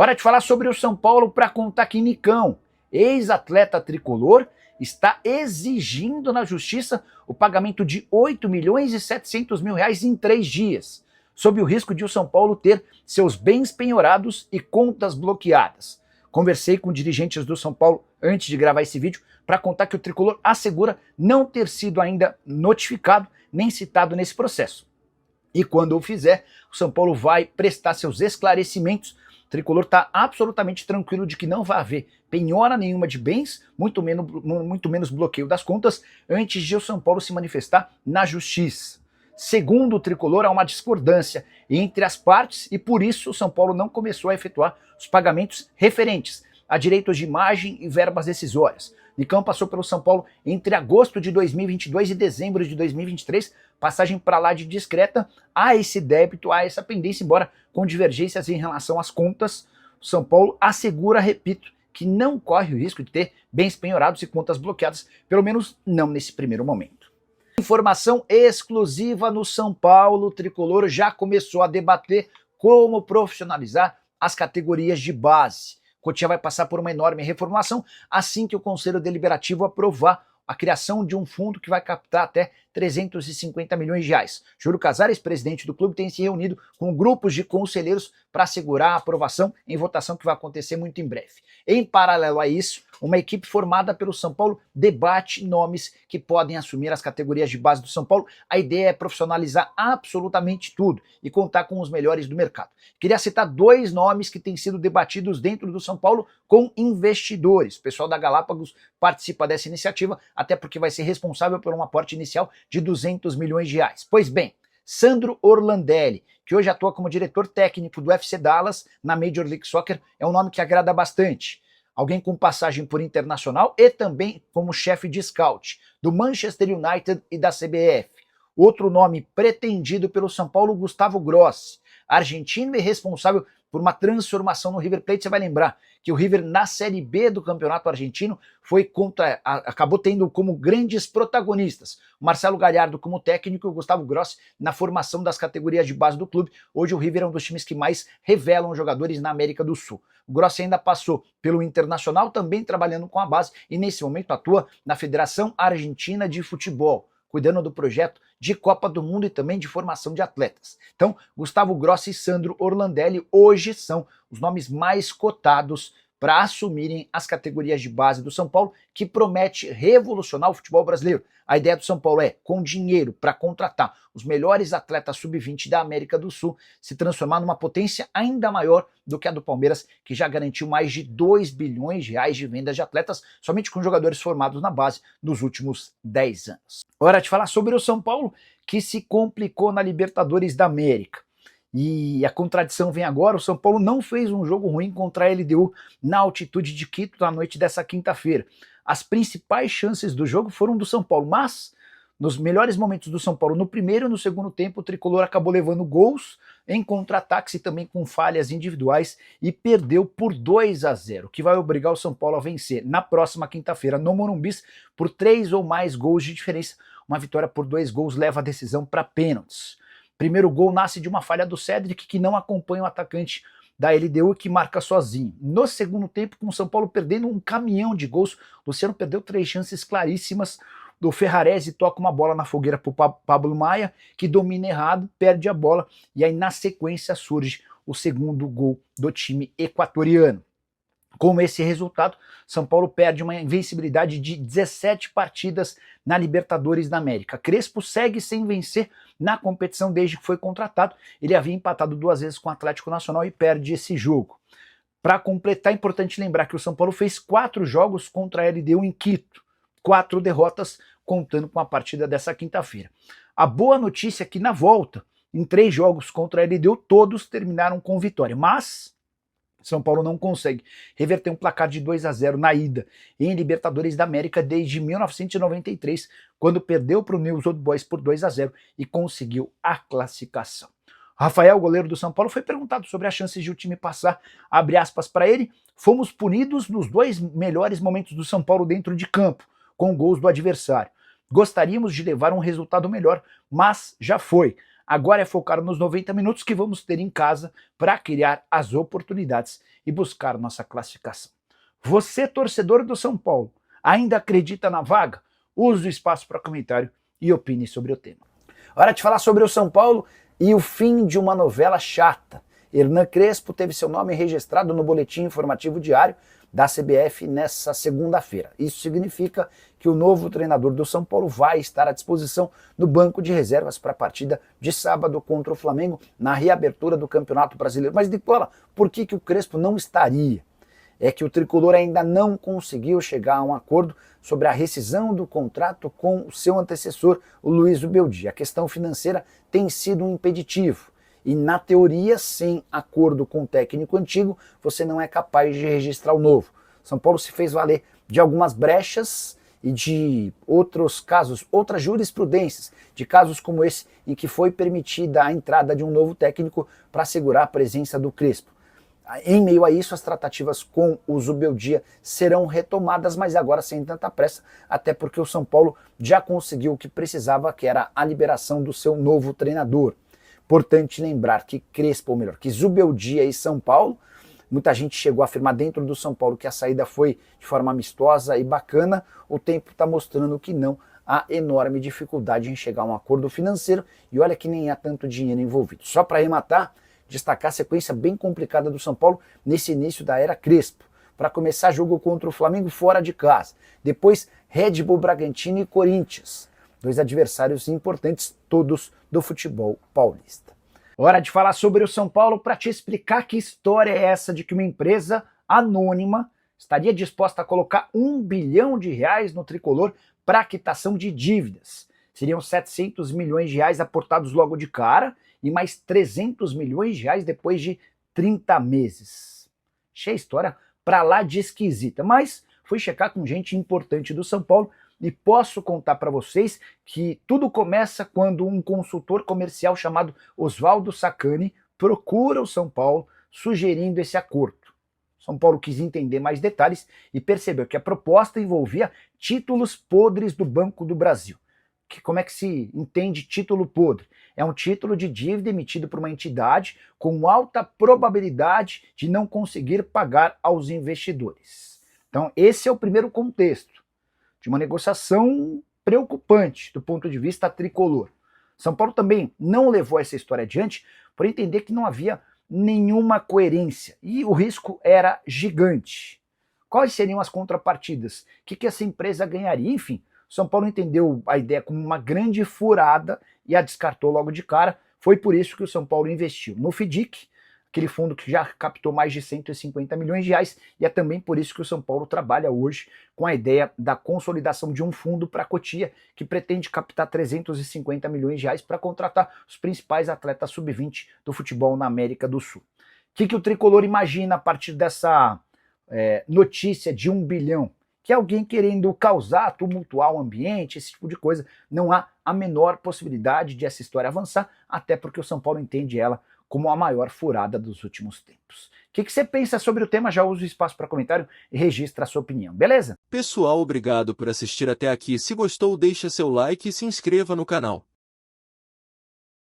Hora de falar sobre o São Paulo para contar que Nicão, ex-atleta tricolor, está exigindo na justiça o pagamento de 8.700.000 em 3 dias, sob o risco de o São Paulo ter seus bens penhorados e contas bloqueadas. Conversei com dirigentes do São Paulo antes de gravar esse vídeo para contar que o tricolor assegura não ter sido ainda notificado nem citado nesse processo. E quando o fizer, o São Paulo vai prestar seus esclarecimentos. O tricolor está absolutamente tranquilo de que não vai haver penhora nenhuma de bens, muito menos bloqueio das contas, antes de o São Paulo se manifestar na justiça. Segundo o tricolor, há uma discordância entre as partes e por isso o São Paulo não começou a efetuar os pagamentos referentes a direitos de imagem e verbas decisórias. Nicão passou pelo São Paulo entre agosto de 2022 e dezembro de 2023, passagem para lá de discreta. Há esse débito, há essa pendência, embora com divergências em relação às contas. O São Paulo assegura, repito, que não corre o risco de ter bens penhorados e contas bloqueadas, pelo menos não nesse primeiro momento. Informação exclusiva no São Paulo, o tricolor já começou a debater como profissionalizar as categorias de base. Cotia vai passar por uma enorme reformulação assim que o Conselho Deliberativo aprovar a criação de um fundo que vai captar até 350 milhões de reais. Júlio Casares, presidente do clube, tem se reunido com grupos de conselheiros para assegurar a aprovação em votação que vai acontecer muito em breve. Em paralelo a isso, uma equipe formada pelo São Paulo debate nomes que podem assumir as categorias de base do São Paulo. A ideia é profissionalizar absolutamente tudo e contar com os melhores do mercado. Queria citar 2 nomes que têm sido debatidos dentro do São Paulo com investidores. O pessoal da Galápagos participa dessa iniciativa, até porque vai ser responsável por um aporte inicial de 200 milhões de reais. Pois bem, Sandro Orlandelli, que hoje atua como diretor técnico do FC Dallas na Major League Soccer, é um nome que agrada bastante. Alguém com passagem por Internacional e também como chefe de scout do Manchester United e da CBF. Outro nome pretendido pelo São Paulo, Gustavo Grossi, argentino e responsável por uma transformação no River Plate. Você vai lembrar que o River na Série B do Campeonato Argentino acabou tendo como grandes protagonistas o Marcelo Gallardo como técnico e o Gustavo Grossi na formação das categorias de base do clube. Hoje o River é um dos times que mais revelam jogadores na América do Sul. O Grossi ainda passou pelo Internacional, também trabalhando com a base, e nesse momento atua na Federação Argentina de Futebol, cuidando do projeto de Copa do Mundo e também de formação de atletas. Então, Gustavo Grossi e Sandro Orlandelli hoje são os nomes mais cotados para assumirem as categorias de base do São Paulo, que promete revolucionar o futebol brasileiro. A ideia do São Paulo é, com dinheiro para contratar os melhores atletas sub-20 da América do Sul, se transformar numa potência ainda maior do que a do Palmeiras, que já garantiu mais de 2 bilhões de reais de vendas de atletas, somente com jogadores formados na base nos últimos 10 anos. Hora de falar sobre o São Paulo, que se complicou na Libertadores da América. E a contradição vem agora, o São Paulo não fez um jogo ruim contra a LDU na altitude de Quito na noite dessa quinta-feira. As principais chances do jogo foram do São Paulo, mas nos melhores momentos do São Paulo, no primeiro e no segundo tempo, o tricolor acabou levando gols em contra-ataques e também com falhas individuais e perdeu por 2-0, o que vai obrigar o São Paulo a vencer na próxima quinta-feira no Morumbi por 3 ou mais gols de diferença. Uma vitória por 2 gols leva a decisão para pênaltis. Primeiro gol nasce de uma falha do Cédric, que não acompanha o atacante da LDU, que marca sozinho. No segundo tempo, com o São Paulo perdendo um caminhão de gols, o Luciano perdeu 3 chances claríssimas. Do Ferrarese toca uma bola na fogueira para o Pablo Maia, que domina errado, perde a bola, e aí na sequência surge o segundo gol do time equatoriano. Com esse resultado, São Paulo perde uma invencibilidade de 17 partidas na Libertadores da América. Crespo segue sem vencer na competição desde que foi contratado. Ele havia empatado 2 vezes com o Atlético Nacional e perde esse jogo. Para completar, é importante lembrar que o São Paulo fez 4 jogos contra a LDU em Quito. 4 derrotas, contando com a partida dessa quinta-feira. A boa notícia é que na volta, em 3 jogos contra a LDU, todos terminaram com vitória. Mas São Paulo não consegue reverter um placar de 2-0 na ida em Libertadores da América desde 1993, quando perdeu para o News Old Boys por 2-0 e conseguiu a classificação. Rafael, goleiro do São Paulo, foi perguntado sobre as chances de o time passar, abre aspas para ele: fomos punidos nos 2 melhores momentos do São Paulo dentro de campo, com gols do adversário. Gostaríamos de levar um resultado melhor, mas já foi. Agora é focar nos 90 minutos que vamos ter em casa para criar as oportunidades e buscar nossa classificação. Você, torcedor do São Paulo, ainda acredita na vaga? Use o espaço para comentário e opine sobre o tema. Hora de falar sobre o São Paulo e o fim de uma novela chata. Hernan Crespo teve seu nome registrado no boletim informativo diário da CBF nessa segunda-feira. Isso significa que o novo treinador do São Paulo vai estar à disposição no banco de reservas para a partida de sábado contra o Flamengo na reabertura do Campeonato Brasileiro. Mas, Nicola, por que o Crespo não estaria? É que o tricolor ainda não conseguiu chegar a um acordo sobre a rescisão do contrato com o seu antecessor, o Luiz Ubeldi. A questão financeira tem sido um impeditivo. E, na teoria, sem acordo com o técnico antigo, você não é capaz de registrar o novo. São Paulo se fez valer de algumas brechas e de outros casos, outras jurisprudências, de casos como esse, em que foi permitida a entrada de um novo técnico para assegurar a presença do Crespo. Em meio a isso, as tratativas com o Zubeldia serão retomadas, mas agora sem tanta pressa, até porque o São Paulo já conseguiu o que precisava, que era a liberação do seu novo treinador. Importante lembrar que Crespo, ou melhor, que Zubeldia e São Paulo, muita gente chegou a afirmar dentro do São Paulo que a saída foi de forma amistosa e bacana, o tempo está mostrando que não, há enorme dificuldade em chegar a um acordo financeiro e olha que nem há tanto dinheiro envolvido. Só para arrematar, destacar a sequência bem complicada do São Paulo nesse início da era Crespo. Para começar, jogo contra o Flamengo fora de casa. Depois, Red Bull Bragantino e Corinthians. Dois adversários importantes, todos do futebol paulista. Hora de falar sobre o São Paulo para te explicar que história é essa de que uma empresa anônima estaria disposta a colocar R$1 bilhão no tricolor para quitação de dívidas. Seriam 700 milhões de reais aportados logo de cara e mais 300 milhões de reais depois de 30 meses. Achei a história pra lá de esquisita, mas fui checar com gente importante do São Paulo e posso contar para vocês que tudo começa quando um consultor comercial chamado Oswaldo Sacani procura o São Paulo sugerindo esse acordo. São Paulo quis entender mais detalhes e percebeu que a proposta envolvia títulos podres do Banco do Brasil. Como é que se entende título podre? É um título de dívida emitido por uma entidade com alta probabilidade de não conseguir pagar aos investidores. Então, esse é o primeiro contexto de uma negociação preocupante do ponto de vista tricolor. São Paulo também não levou essa história adiante por entender que não havia nenhuma coerência e o risco era gigante. Quais seriam as contrapartidas? O que essa empresa ganharia? Enfim, São Paulo entendeu a ideia como uma grande furada e a descartou logo de cara. Foi por isso que o São Paulo investiu no FIDIC, aquele fundo que já captou mais de 150 milhões de reais, e é também por isso que o São Paulo trabalha hoje com a ideia da consolidação de um fundo para a Cotia, que pretende captar 350 milhões de reais para contratar os principais atletas sub-20 do futebol na América do Sul. O que o tricolor imagina a partir dessa notícia de 1 bilhão? Que é alguém querendo causar, tumultuar o ambiente, esse tipo de coisa. Não há a menor possibilidade de essa história avançar, até porque o São Paulo entende ela como a maior furada dos últimos tempos. O que você pensa sobre o tema? Já usa o espaço para comentário e registra a sua opinião, beleza? Pessoal, obrigado por assistir até aqui. Se gostou, deixa seu like e se inscreva no canal.